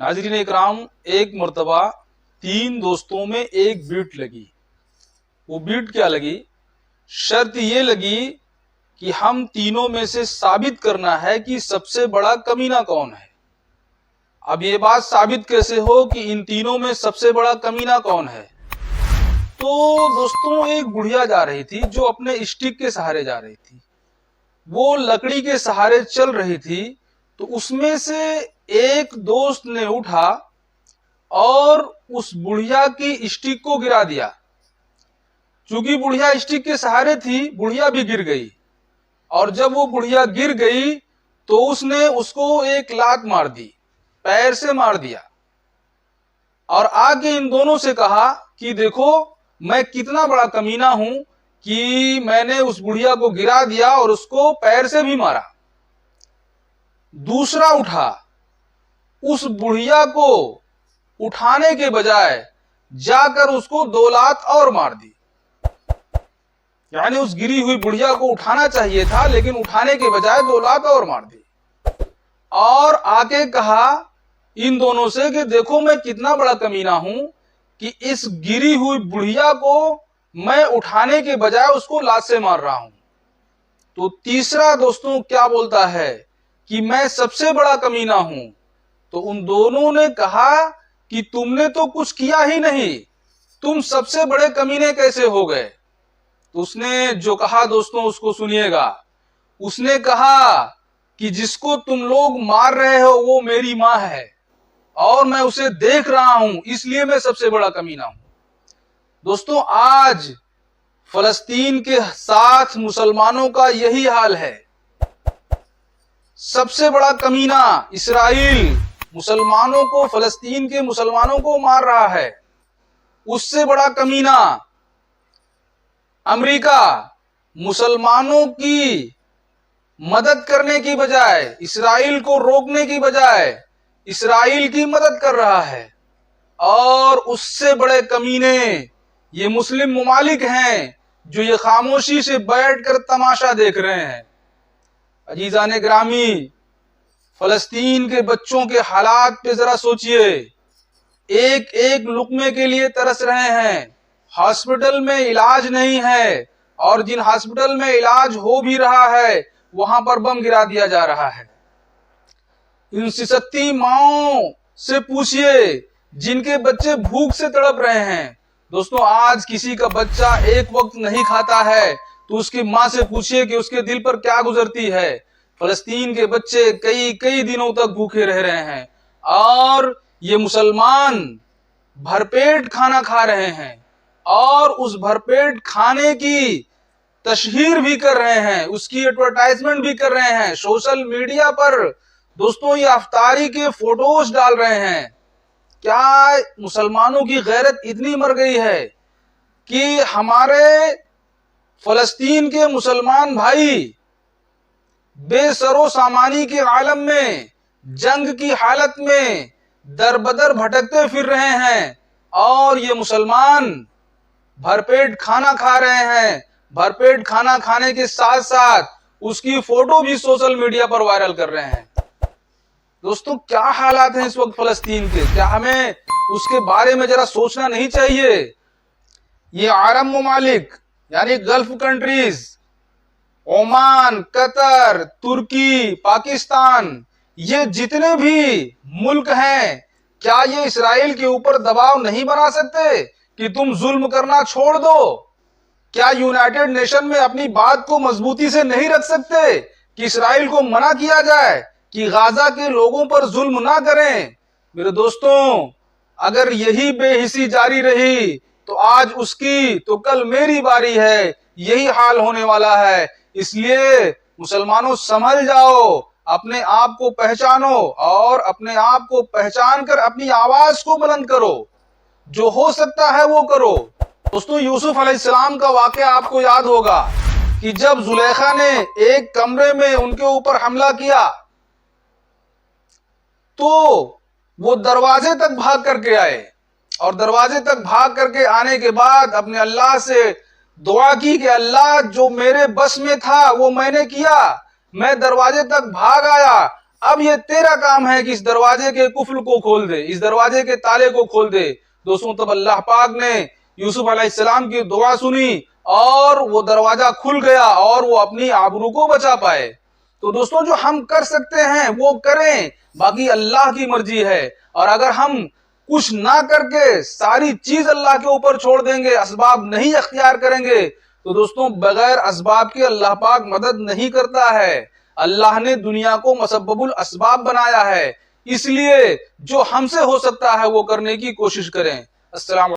नाज़रीन इकराम, एक मर्तबा तीन दोस्तों में एक बीट लगी। वो बीट क्या लगी? शर्त ये लगी कि हम तीनों में से साबित करना है कि सबसे बड़ा कमीना कौन है। अब ये बात साबित कैसे हो कि इन तीनों में सबसे बड़ा कमीना कौन है? तो दोस्तों, एक बुढ़िया जा रही थी जो अपने स्टिक के सहारे जा रही थी। वो लकड़ी के सहारे चल रही थी। तो उसमें से एक दोस्त ने उठा और उस बुढ़िया की स्टिक को गिरा दिया। चूंकि बुढ़िया स्टिक के सहारे थी, बुढ़िया भी गिर गई। और जब वो बुढ़िया गिर गई तो उसने उसको एक लात मार दी, पैर से मार दिया, और आगे इन दोनों से कहा कि देखो मैं कितना बड़ा कमीना हूं कि मैंने उस बुढ़िया को गिरा दिया और उसको पैर से भी मारा। दूसरा उठा, उस बुढ़िया को उठाने के बजाय जाकर उसको 2 लात और मार दी। यानी उस गिरी हुई बुढ़िया को उठाना चाहिए था, लेकिन उठाने के बजाय 2 लात और मार दी। और आके कहा इन दोनों से कि देखो मैं कितना बड़ा कमीना हूं कि इस गिरी हुई बुढ़िया को मैं उठाने के बजाय उसको लात से मार रहा हूं। तो तीसरा दोस्तों क्या बोलता है कि मैं सबसे बड़ा कमीना हूं। तो उन दोनों ने कहा कि तुमने तो कुछ किया ही नहीं, तुम सबसे बड़े कमीने कैसे हो गए? तो उसने जो कहा दोस्तों उसको सुनिएगा। उसने कहा कि जिसको तुम लोग मार रहे हो वो मेरी माँ है और मैं उसे देख रहा हूं, इसलिए मैं सबसे बड़ा कमीना हूं। दोस्तों, आज फलस्तीन के साथ मुसलमानों का यही हाल है। सबसे बड़ा कमीना इसराइल मुसलमानों को, फलस्तीन के मुसलमानों को मार रहा है। उससे बड़ा कमीना अमेरिका मुसलमानों की मदद करने की बजाय, इसराइल को रोकने की बजाय इसराइल की मदद कर रहा है। और उससे बड़े कमीने ये मुस्लिम ममालिक हैं जो ये खामोशी से बैठकर तमाशा देख रहे हैं। अजीजान ग्रामी, फलस्तीन के बच्चों के हालात पे जरा सोचिए। एक एक लुकमे के लिए तरस रहे हैं। हॉस्पिटल में इलाज नहीं है, और जिन हॉस्पिटल में इलाज हो भी रहा है वहां पर बम गिरा दिया जा रहा है। इन 66 माओं से पूछिए जिनके बच्चे भूख से तड़प रहे हैं। दोस्तों, आज किसी का बच्चा एक वक्त नहीं खाता है तो उसकी माँ से पूछिए कि उसके दिल पर क्या गुजरती है। फलस्तीन के बच्चे कई कई दिनों तक भूखे रह रहे हैं और ये मुसलमान भरपेट खाना खा रहे हैं और उस भरपेट खाने की तशहीर भी कर रहे हैं, उसकी एडवर्टाइजमेंट भी कर रहे हैं। सोशल मीडिया पर दोस्तों ये अफ्तारी के फोटोज डाल रहे हैं। क्या मुसलमानों की गैरत इतनी मर गई है कि हमारे फलस्तीन के मुसलमान भाई बेसरो सामानी के आलम में, जंग की हालत में दरबदर भटकते फिर रहे हैं, और ये मुसलमान भरपेट खाना खा रहे हैं। भरपेट खाना खाने के साथ साथ उसकी फोटो भी सोशल मीडिया पर वायरल कर रहे हैं। दोस्तों, क्या हालात हैं इस वक्त फलस्तीन के? क्या हमें उसके बारे में जरा सोचना नहीं चाहिए? ये अरब ममालिक यानी गल्फ कंट्रीज, ओमान, कतर, तुर्की, पाकिस्तान, ये जितने भी मुल्क हैं, क्या ये इसराइल के ऊपर दबाव नहीं बना सकते कि तुम जुल्म करना छोड़ दो? क्या यूनाइटेड नेशन में अपनी बात को मजबूती से नहीं रख सकते कि इसराइल को मना किया जाए कि गाजा के लोगों पर जुल्म ना करें? मेरे दोस्तों, अगर यही बेहिसी जारी रही तो आज उसकी तो कल मेरी बारी है, यही हाल होने वाला है। इसलिए मुसलमानों, संभल जाओ, अपने आप को पहचानो और अपने आप को पहचान कर अपनी आवाज को बुलंद करो। जो हो सकता है वो करो। दोस्तों, यूसुफ अलैहिस्सलाम का वाकया आपको याद होगा कि जब जुलेखा ने एक कमरे में उनके ऊपर हमला किया तो वो दरवाजे तक भाग करके आए, और दरवाजे तक भाग करके आने के बाद अपने अल्लाह से दुआ की कि अल्लाह, जो मेरे बस में था वो मैंने किया, मैं दरवाजे तक भाग आया, अब ये तेरा काम है कि इस दरवाजे के कुफल को खोल दे, इस दरवाजे के ताले को खोल दे। दोस्तों तब अल्लाह पाक ने यूसुफ अलैहिस्सलाम की दुआ सुनी और वो दरवाजा खुल गया और वो अपनी आबरू को बचा पाए। तो दोस्तों जो हम कर सकते हैं वो करें, बाकी अल्लाह की मर्जी है। और अगर हम कुछ ना करके सारी चीज अल्लाह के ऊपर छोड़ देंगे, असबाब नहीं अख्तियार करेंगे, तो दोस्तों बगैर असबाब के अल्लाह पाक मदद नहीं करता है। अल्लाह ने दुनिया को मसब्बबुल असबाब बनाया है, इसलिए जो हमसे हो सकता है वो करने की कोशिश करें। अस्सलाम।